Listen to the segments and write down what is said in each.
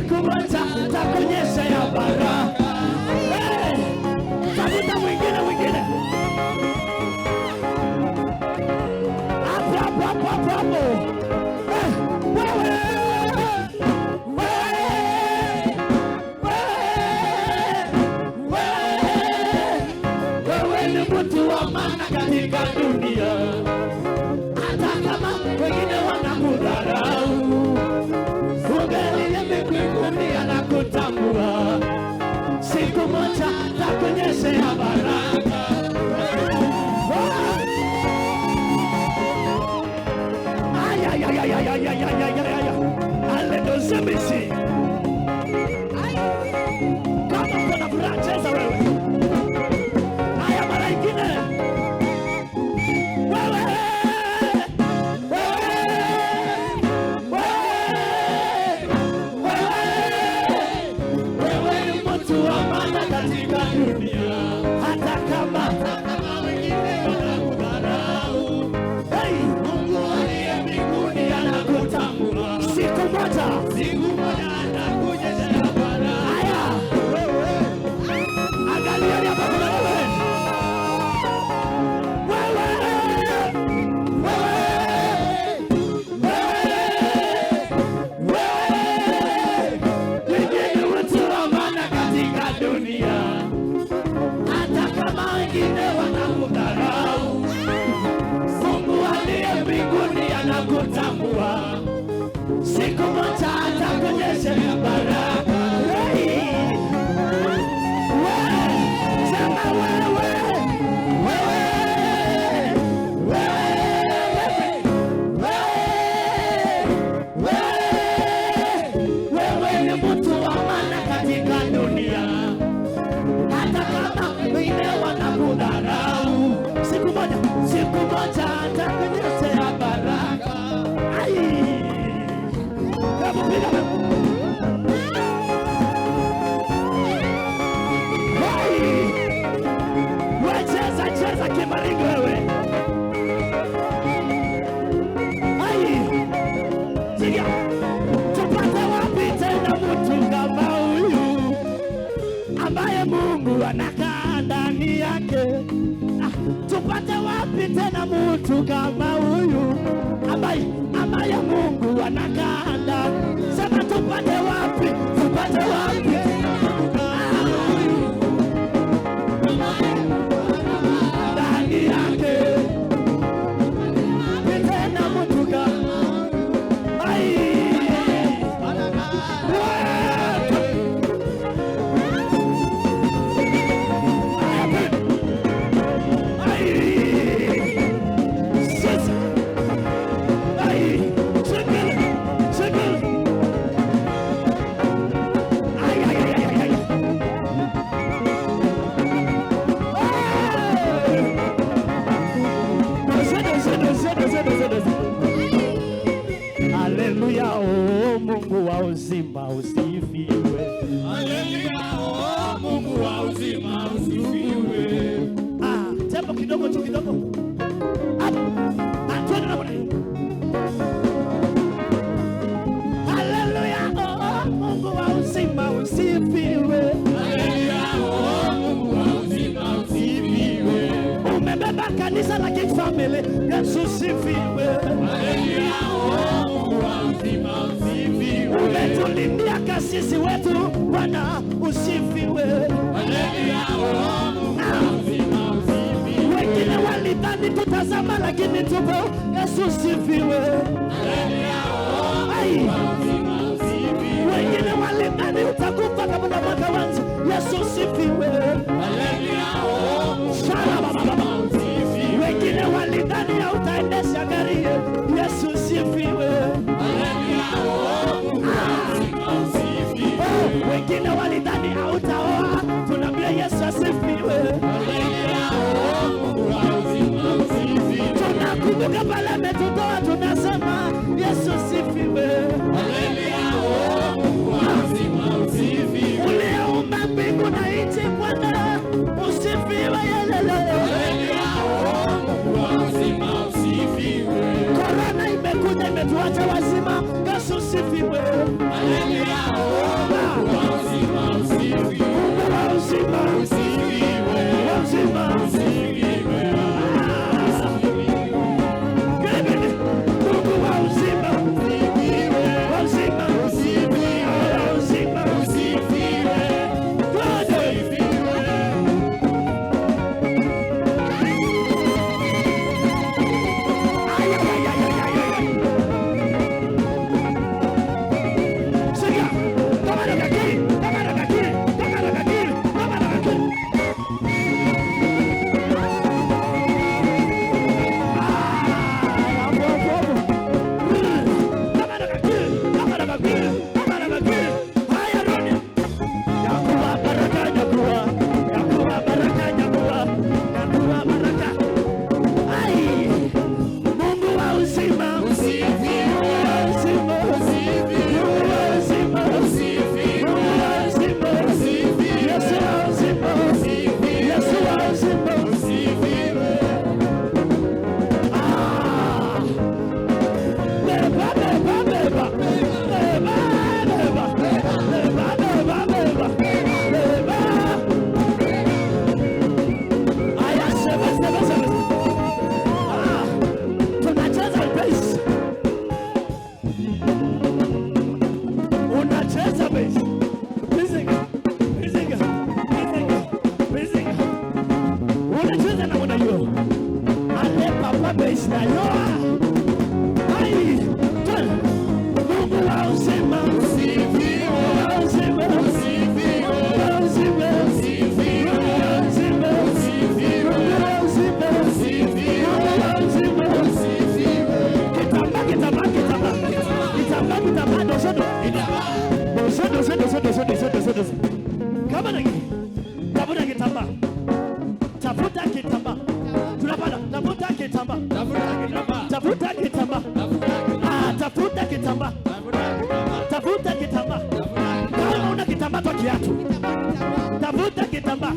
siku moja takuonyesha ya baraka. Tafuta mwingine. Hapo. Wewe ni mtu wa maana katika dunia, hata kama wengine wanakudharau. Umelia mbinguni anakutambua, siku moja takuonyesha ya baraka. Alendozemisi kama kuna furaha cheza wewe. Haya mara ingine. Wewe ni mtu wa maana katika dunia, hata kama wengine wanakudharau. Mungu aliye mbinguni anakutambua, siku moja atakuonyesha baraka. Haya, angalia hapa kuna kutambua, siku moja atakuonyesha baraka. Sema wewe ni mtu wa maana katika dunia, hata kama wengine wanakudharau. Siku moja atakuonyesha baraka. Cheza kimaringo wewe. Sikia, tupate wapi tena mtu kama huyu ambaye Mungu anakaa ndani yake? Tupate wapi tena mtu kama huyu ambaye Mungu anakaa ndani? Sema tupate wapi? Ndani yake tena mtu kama Haleluya, oh Mungu wa uzima usifiwe. Haleluya, oh Mungu wa uzima usifiwe. Tempo kidogo tu kidogo. Twende na bwana. Haleluya, oh Mungu wa uzima usifiwe. Haleluya, oh Mungu wa uzima usifiwe. Umebeba kanisa la King Family, Yesu usifiwe. Haleluya, oh Mungu wa uzima usifiwe. Umetulindia kasisi wetu, Bwana usifiwe. Haleluya, oh Mungu wa uzima usifiwe. Wengine walidhani tutazama lakini tupo, Yesu usifiwe. Haleluya, oh Mungu wa uzima usifiwe. Wengine walidhani utakufa kabla mwaka wanzi, Yesu usifiwe. Haleluya, oh Mungu wa uzima usifiwe. Wengine walidhani hautaendesha gari, Yesu usifiwe. Haleluya, oh Mungu wa uzima usifiwe. Wengine walidhani hautaoa, tunaambia Yesu asifiwe. Haleluya, oh Mungu wa uzima usifiwe. Tunakumbuka pale ametutoa, tunasema Yesu asifiwe. Haleluya. imekuja imetuacha wazima. Yesu sifiwe. Haleluya. Uzima usifiwe. Uzima Usifiwe. uzima Usifiwe. Mungu wa uzima Usifiwe. uzima Usifiwe. uzima Usifiwe. Kama nagi, tafuta kitambaa, tafuta kitambaa, tunapanda, tafuta kitambaa, tafuta kitambaa, tafuta kitambaa, tafuta kitambaa. Kama una kitambaa kwa kiatu, tafuta kitambaa,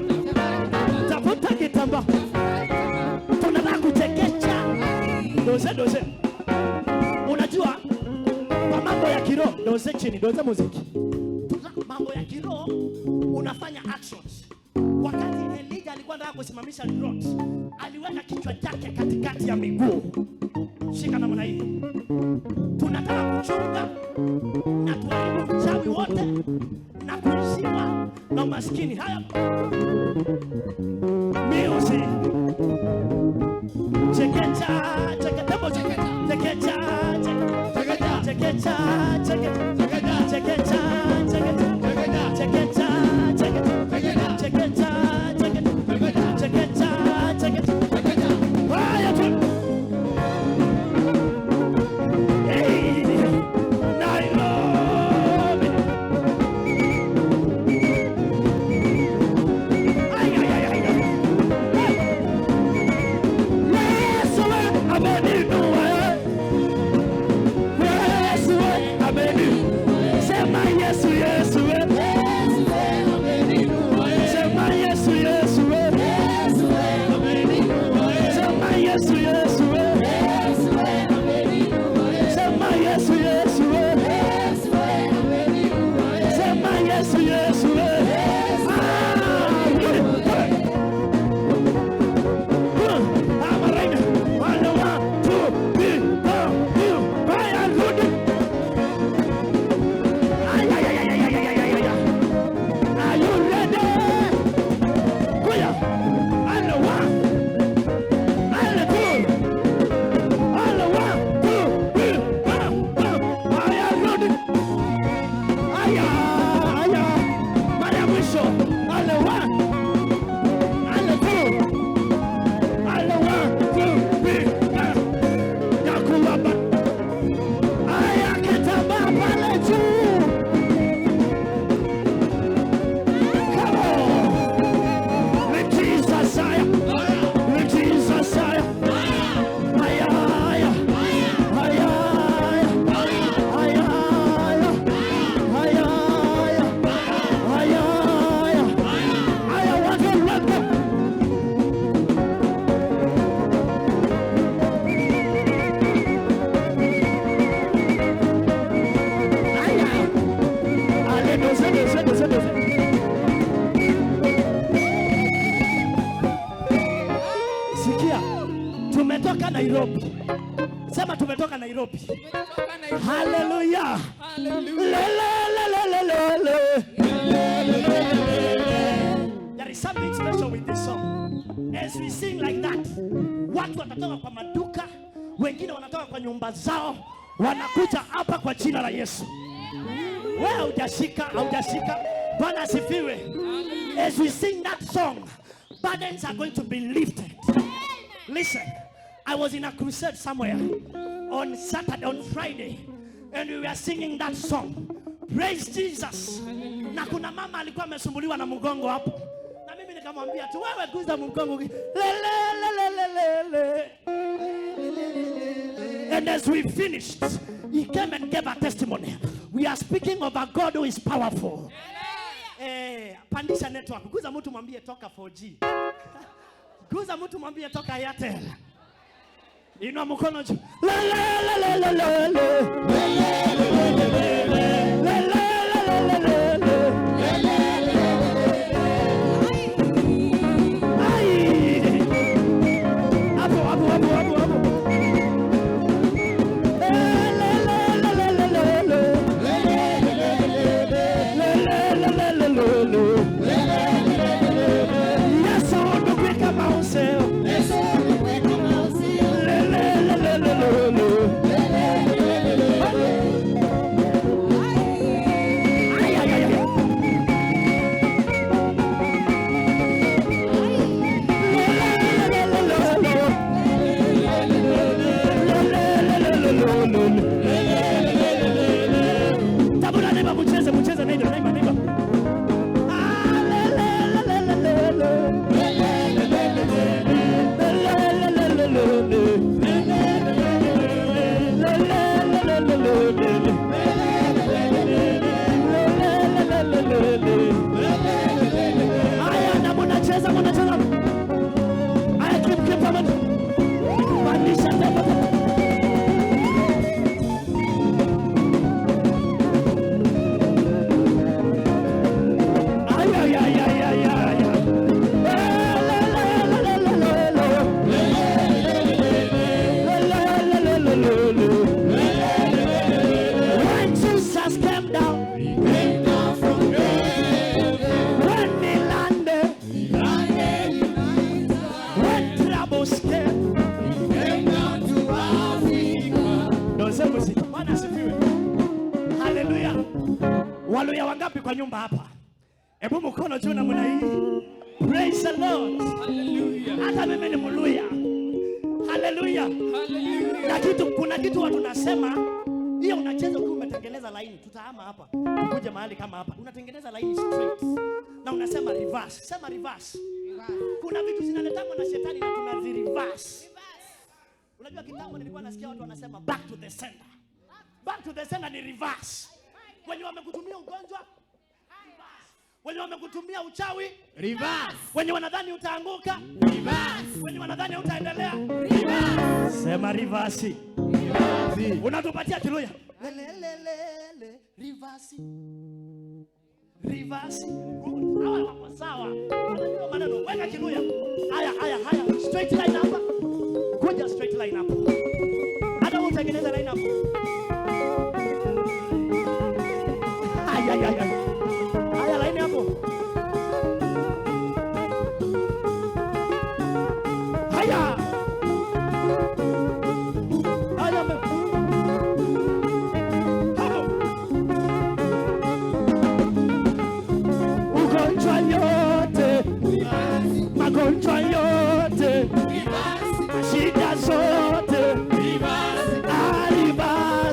tafuta kitambaa. Tunataka kuchekecha doze. Unajua kwa mambo ya kiroho, doze chini, doze muziki. Mambo ya kiroho unafanya actions. Wakati Elijah alikuwa anataka kusimamisha drought, aliweka kichwa chake katikati ya miguu. Shika namna hii. Tunataka kuchunga na tuharibu uchawi wote na kuishiwa na umaskini. Haya music chekecha cheketebo chekecha chekecha chekecha chekecha chekecha chekecha Nairobi. Hallelujah. There is something special with this song. As we sing like that, watu watatoka kwa maduka, wengine wanatoka kwa nyumba zao, wanakuja hapa kwa jina la Yesu. Wewe hujashika. Bwana asifiwe. As we sing that song, burdens are going to be lifted. Listen, I was in a crusade somewhere on Friday, and we were singing that song. Praise Jesus. Na kuna mama alikuwa amesumbuliwa na mgongo hapo. Na mimi nikamwambia tu, wewe guza mgongo. And as we finished, he came and gave a testimony. We are speaking of a God who is powerful. Pandisha network. Guza mtu mwambie toka 4G. Guza mtu mwambie toka Airtel. Inua mkono juu. Waluya wangapi kwa nyumba hapa? Hebu mkono juu na mwana hii. Praise the Lord. Hallelujah. Hata mimi ni Mluya. Hallelujah. Hallelujah. Na kuna kitu watu nasema, hiyo unacheza ukiwa umetengeneza line. Tutahama hapa. Kuja mahali kama hapa. Unatengeneza line straight. Na unasema reverse. Sema reverse. Kuna vitu zinaletangwa na shetani na tunazi reverse. Unajua kitambo nilikuwa nasikia watu wanasema back to the sender. Back to the sender ni reverse. Wenye wamekutumia ugonjwa, reverse. Wenye wamekutumia uchawi, reverse. Wenye wanadhani utaanguka, reverse. Wenye wanadhani utaendelea, reverse. Sema reverse. Reverse. Unatupatia kiluya. Reverse. Reverse. Hawa wako sawa. Unajua maneno, weka kiluya. Haya. Straight line hapa. Kuja straight line hapa. Hata utengeneza line hapa. Haya laini hapo. Haya. Ugonjwa yote, magonjwa yote, shida zote, reverse.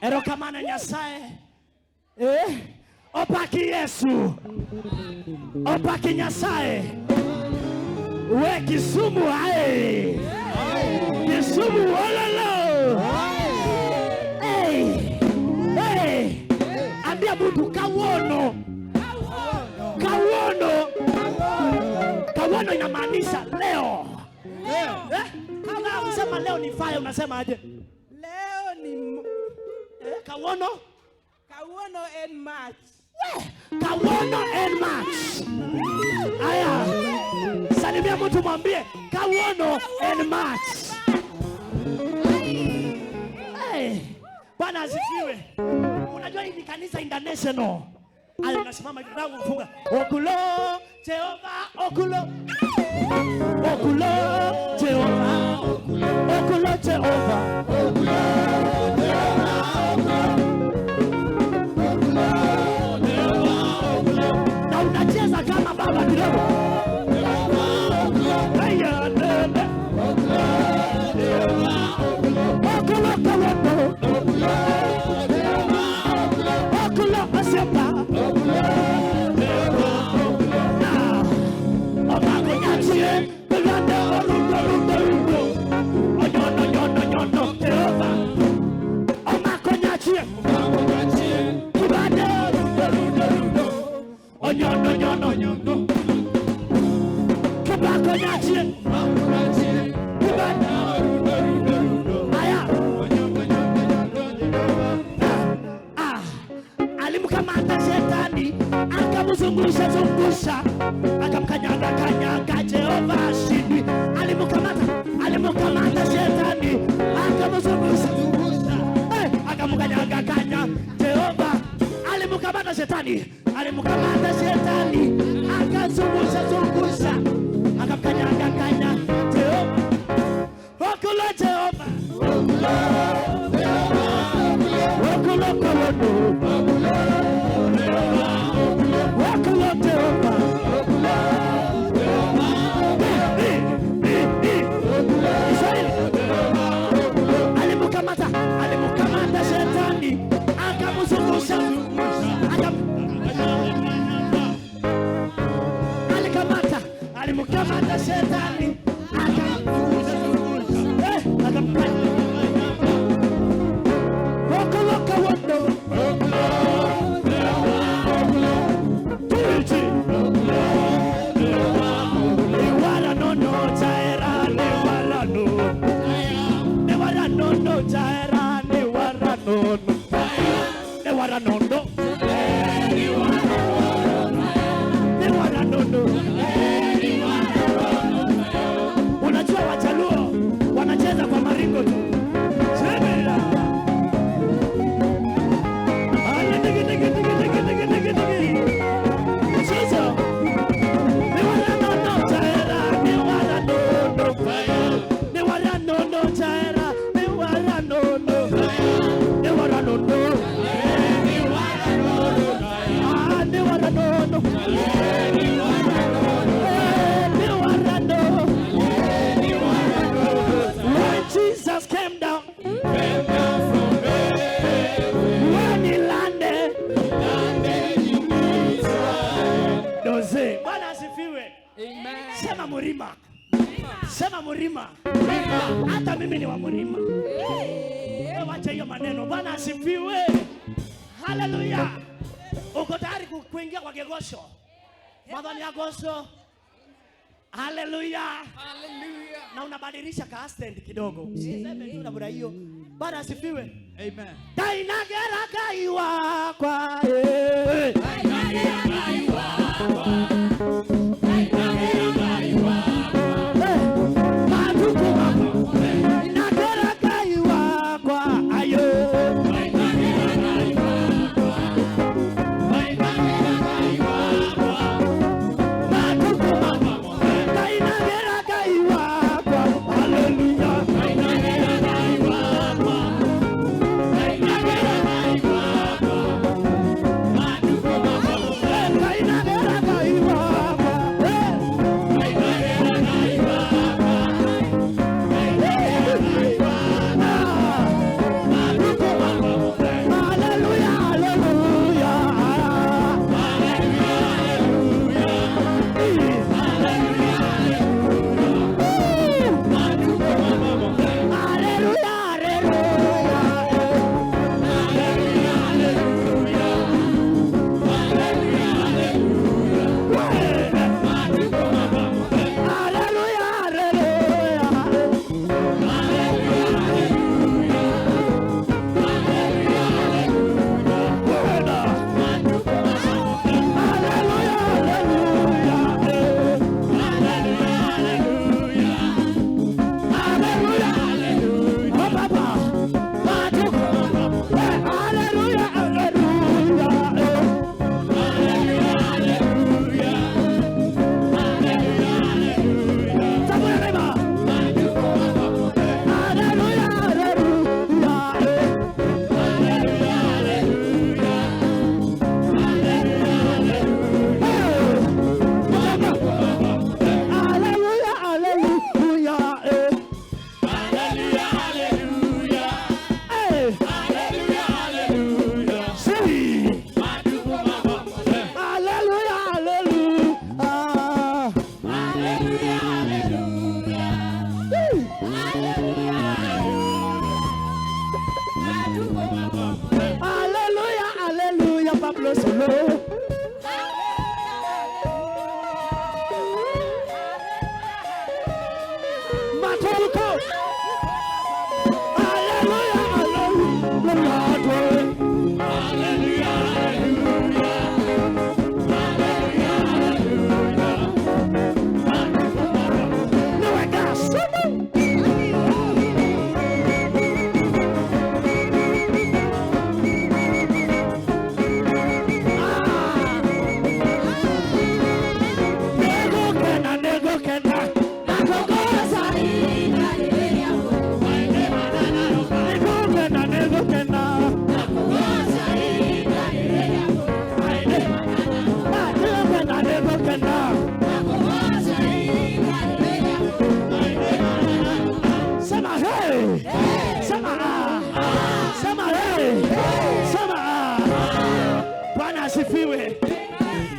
Erokamana Nyasaye. Opaki Yesu. Opaki Nyasaye. We Kisumu ae. Kisumu ololo. Hey. Ambia mtu kawono. Kawono inamaanisha leo. Kama unasema leo ni fire unasema aje? Leo ni Kawono and March. Kawono and March. Aya. Salimia mtu mwambie Kawono and March. Bwana asifiwe. Unajua hii ni kanisa international. Aya unasimama kidogo kufunga. Okulo Jehova okulo. Okulo Jehova. Okulo Jehova. Na unacheza kama baba kidogo. Haya nenda. Okulo Kawono. Okulo Asemba. Alimkamata shetani akamzungusha akamkanyaga Jehova ashindwi. Alimkamata shetani akamzungusha akamkanyaga Jehova. Alimkamata shetani akazungusha akamkanyaga Jehova. Okulo Jehova. Okulo Kawono. Alimkamata shetani akamzungusha alimkamata shetani Unajua Wajaluo wanacheza kwa maringo tu. no no. They wanna no no. Ah, they wanna no no. When Jesus came down from heaven, when he landed in Israel. Doze. Bwana asifiwe. Amen. Sema Murima. Sema Murima. Hata mimi ni wa Murima. Wacha hiyo maneno. Bwana asifiwe. Haleluya. Uko tayari kuingia kwa kegosho? Madhani ya gosho. Haleluya. Haleluya. Na unabadilisha ka accent kidogo. Usiseme tu na bora hiyo. Bwana asifiwe. Amen. Kainagera kaiwa kwa kainagera kaiwa kwa kainagera kaiwa maduko mama kainagera kaiwa kwa ayo kainagera kaiwa kwa kainagera kaiwa kwa maduko mama kainagera kaiwa kwa haleluya kainagera kaiwa kwa kainagera kaiwa kwa maduko mama kainagera kaiwa kwa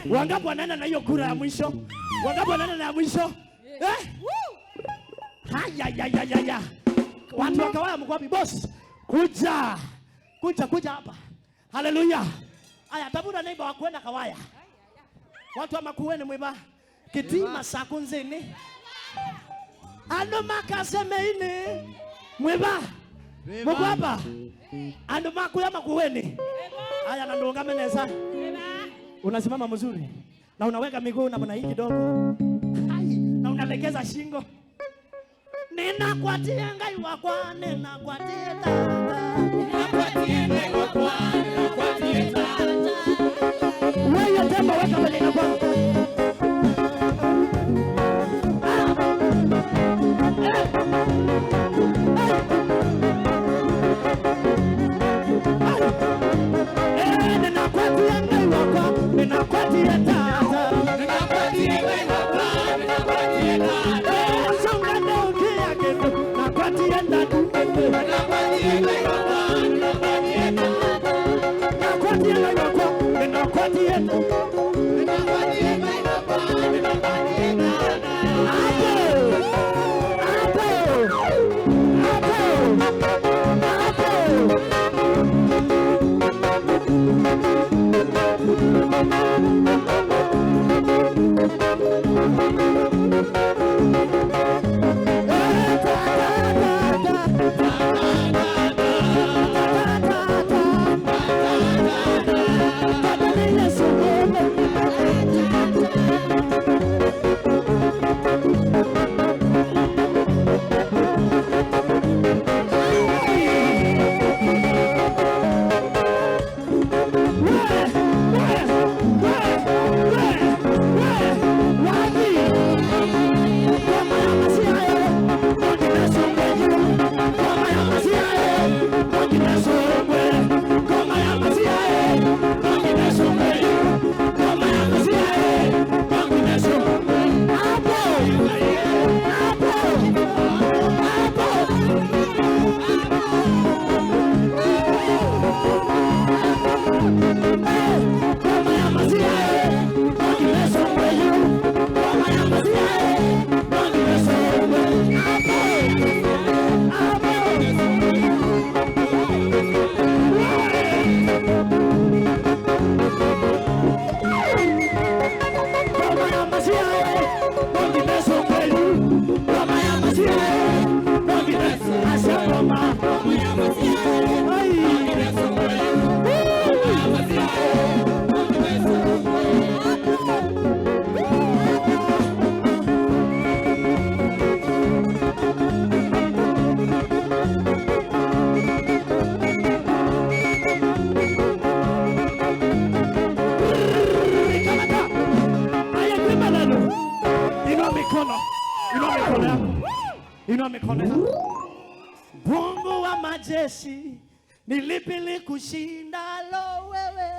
Wangapi wanaenda na hiyo kura ya mwisho? Wangapi wanaenda na ya mwisho? Haya. Watu wakawaya mko wapi boss? Kuja hapa. Haleluya. Aya tabura neighbor wa kwenda kawaya. Watu wa makueni mwiba. Kitima sakunzini. Ando makasemeini. Mwiba. Mko hapa? Ando makuya makueni. Aya na ndonga meneza. Unasimama mzuri na unaweka miguu namna hii kidogo. Na unalegeza shingo. Ninakwatia ngai wakwa, ninakwatia tata. Ninakwatia ngai wakwa, ninakwatia tata. Wewe tembo weka mbele na kwa. mikono yako. Mungu wa majeshi, ni lipi likushindalo wewe?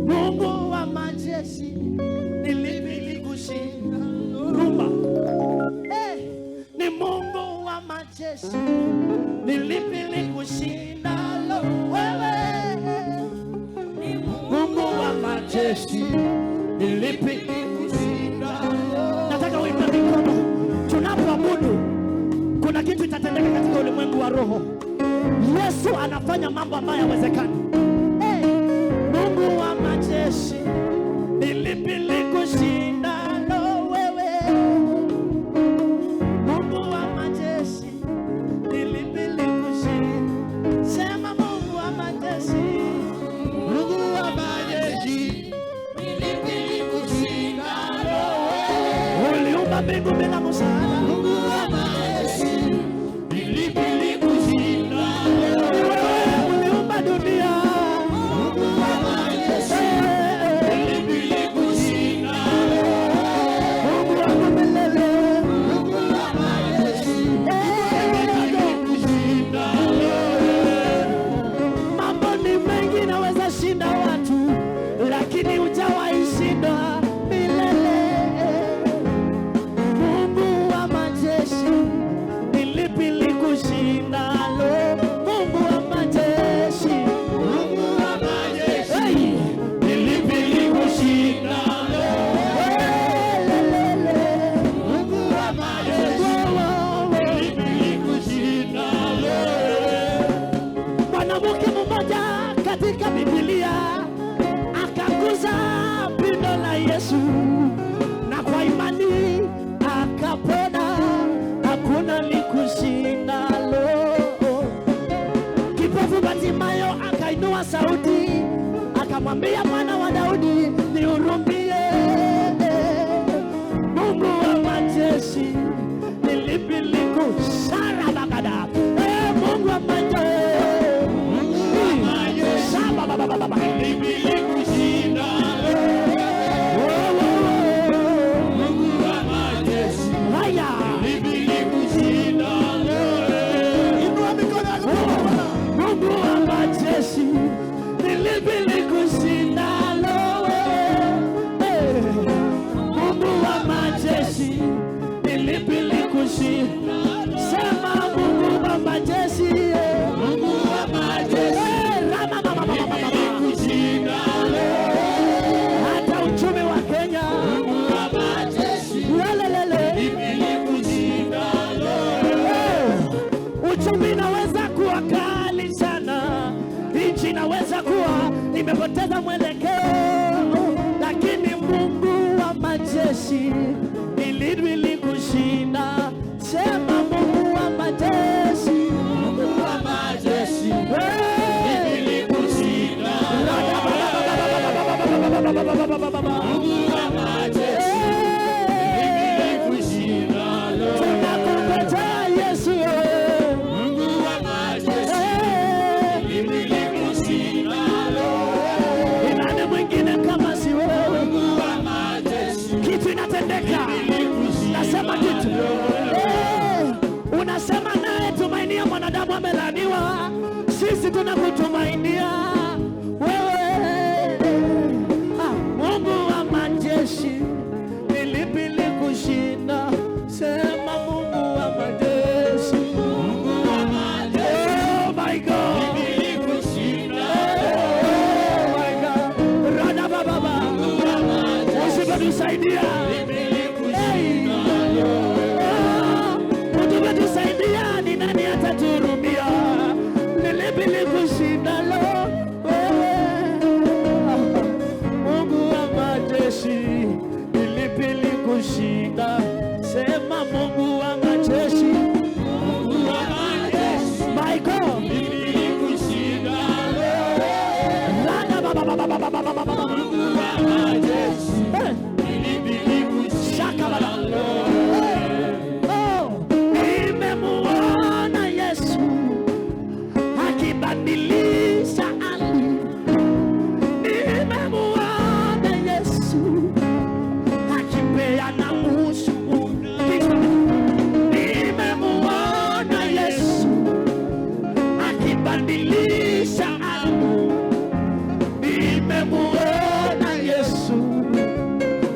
Mungu wa majeshi, ni lipi likushindalo? Rumba. Ni Mungu wa majeshi, ni lipi likushindalo wewe? Mungu wa majeshi, ni lipi likushindalo? Nataka uipe mikono. Tunapoabudu kuna kitu itatendeka katika ulimwengu wa roho. Yesu anafanya mambo ambayo hayawezekani. Mungu wa majeshi, ni lipi likushindalo wewe? Mungu wa majeshi, ni lipi likushindalo? Sema Mungu wa majeshi. Mungu wa majeshi, ni lipi likushindalo wewe? Uliumba mbingu bila msaada. Sauti akamwambia mwana wa Daudi, nihurumie. Mungu wa majeshi, ni lipi likushindalo? Mungu wa majeshi, ni lipi likushindalo? Mungu wa majeshi, ni lipi likushindalo? Inua mikono yako. Mungu wa majeshi, ni lipi likushindalo wewe? Mungu wa majeshi, ni lipi likushindalo? Sema Mungu wa majeshi, Mungu wa majeshi, likushindalo. Hata uchumi wa Kenya, Mungu wa majeshi, lipi likushindalo? Uchumi naweza kuwa kali sana, nchi inaweza kuwa imepoteza mwelekeo, lakini Mungu wa majeshi, ni lipi likushinda? Sema Mungu wa majeshi, Mungu wa majeshi, lipi likushinda? Mungu wa majeshi, lipi likushinda? Tunakungojea Yesu. Mungu wa majeshi, lipi likushinda? Nani mwingine kama si wewe? Mungu wa majeshi, kitu inatendeka. Nasema kitu. Unasema naye tumainia mwanadamu amelaniwa. Sisi tunakutumainia wewe. Mungu wa majeshi, ni lipi likushinda? Sema Mungu wa majeshi, Mungu wa majeshi, oh my God, lipi likushinda? Oh my God, Rada baba, Mungu wa majeshi, usipotusaidia lipi likushinda? Usipotusaidia ni nani ataturumia? Ni lipi likushinda? Mungu wa majeshi, ni lipi likushinda? Sema Mungu wa majeshi, Mungu wa majeshi, my God, lipi likushinda? Mungu wa majeshi, lipi likushinda? Nimemuona Yesu akibadilisha hali. Nimemuona Yesu akipeana ushuhuda. akibadilisha nimemuona Yesu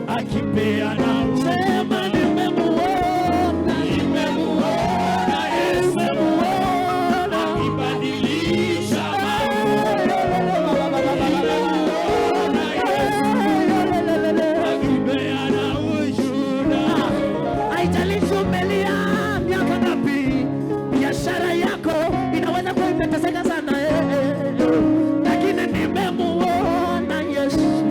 akipeana. Sema nimemuona, nimemuona Yesu, nimemuona akibadilisha akipeana ushuhuda. Haijalishi umelia miaka ngapi, biashara yako inaweza kuwa imeteseka sana, lakini nimemuona Yesu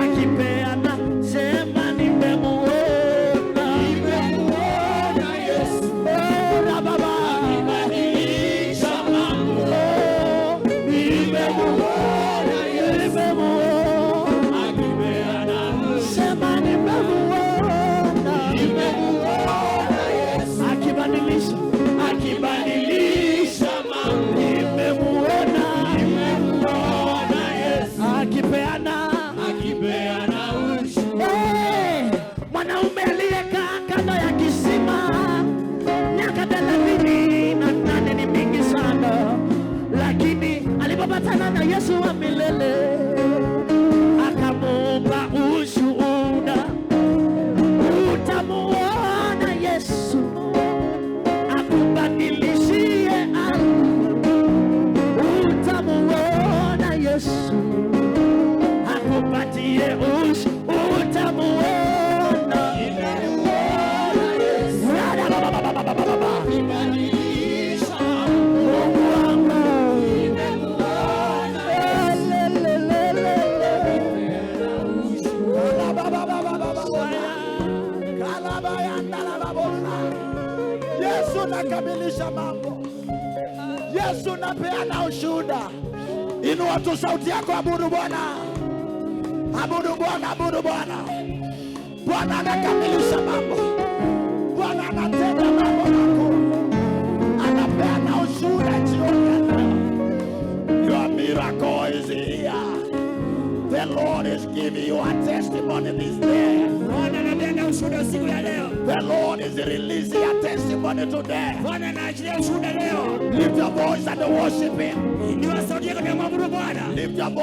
akipeana. Sema nimemuona, nimemuona Yesu, ora baba akibadilisha mambo. Nimemuona Yesu, nimemuona akipeana. Sema nimemuona, nimemuona Yesu akibadilisha, akibadilisha mambo. Nimemuona, nimemuona Yesu akipeana, akipeana ushuhuda. Mwanaume aliyekaa kando ya kisima miaka 38 ni mingi sana, lakini alipopatana na Yesu wa milele akamupa ushuhuda. Utamuona Yesu akubadilishie utamuona Yesu akupatie utamuona, nimemuona Yesu akibadilisha Mungu wangu, nimemuona Yesu nakamilisha mambo. Yesu napeana ushuhuda. Inua tu sauti yako, abudu Bwana. Abudu Bwana, abudu Bwana. Bwana anakamilisha mambo. Bwana anatenda mambo makuu. Anapeana ushuhuda jioni ya leo. Your miracle is here. The Lord is giving you a testimony this day. Bwana anapeana ushuhuda siku ya leo. The Lord is releasing a testimony today. Bwana anaachilia ushuhuda leo. Lift your voice and worship Him. Inua sauti yako na mwabudu Bwana. Lift your voice.